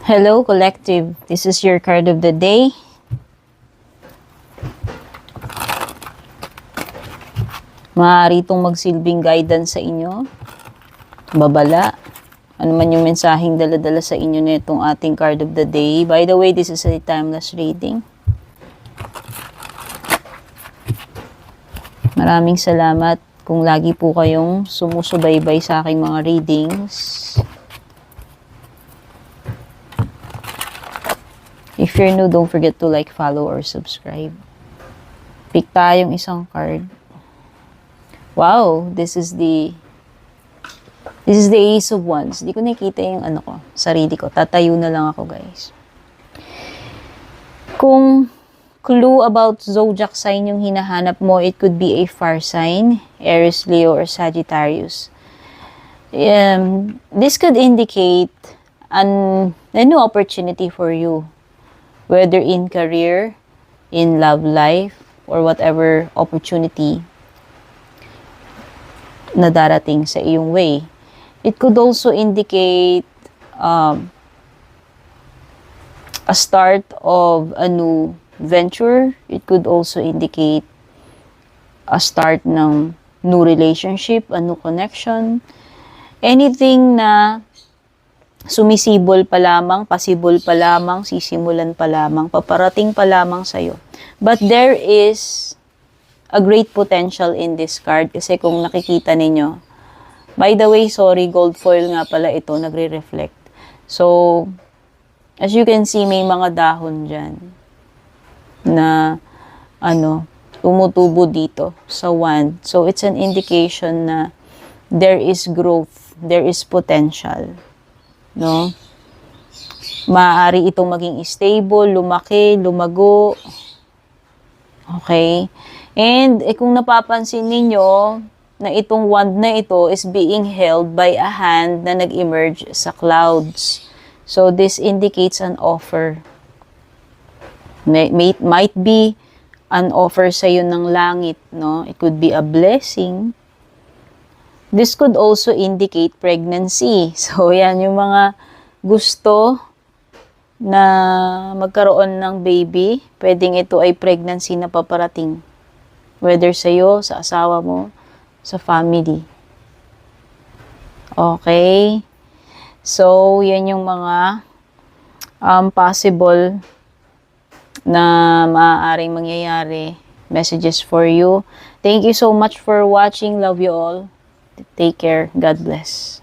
Hello, Collective. This is your card of the day. Maaari itong magsilbing guidance sa inyo. Babala. Ano man yung mensaheng dala-dala sa inyo na itong ating card of the day. By the way, this is a timeless reading. Maraming salamat kung lagi po kayong sumusubaybay sa aking mga readings. If you're new, don't forget to like, follow, or subscribe. Pick tayong isang card. Wow, this is the Ace of Wands. Di ko nakita yung sarili ko. Tatayo na lang ako, guys. Kung clue about zodiac sign yung hinahanap mo, it could be a fire sign, Aries, Leo, or Sagittarius. This could indicate a new opportunity for you, whether in career, in love life, or whatever opportunity na darating sa iyong way. It could also indicate a start of a new venture. It could also indicate a start ng new relationship, a new connection. Anything na sumisibol pa lamang, pasibol pa lamang, sisimulan pa lamang, paparating pa lamang sa'yo. But there is a great potential in this card kasi kung nakikita ninyo, by the way, sorry, gold foil nga pala ito, nagre-reflect. So, as you can see, may mga dahon dyan na, tumutubo dito sa wand. So, it's an indication na there is growth, there is potential. No? Maaari itong maging stable, lumaki, lumago. Okay? And, kung napapansin ninyo, na itong wand na ito is being held by a hand na nag-emerge sa clouds. So, this indicates an offer. Might be an offer sa iyo ng langit, no? It could be a blessing. This could also indicate pregnancy. So, yan yung mga gusto na magkaroon ng baby. Pwedeng ito ay pregnancy na paparating. Whether sa iyo, sa asawa mo, sa family. Okay? So, yan yung mga possible na maaaring mangyayari. Messages for you. Thank you so much for watching. Love you all. Take care. God bless.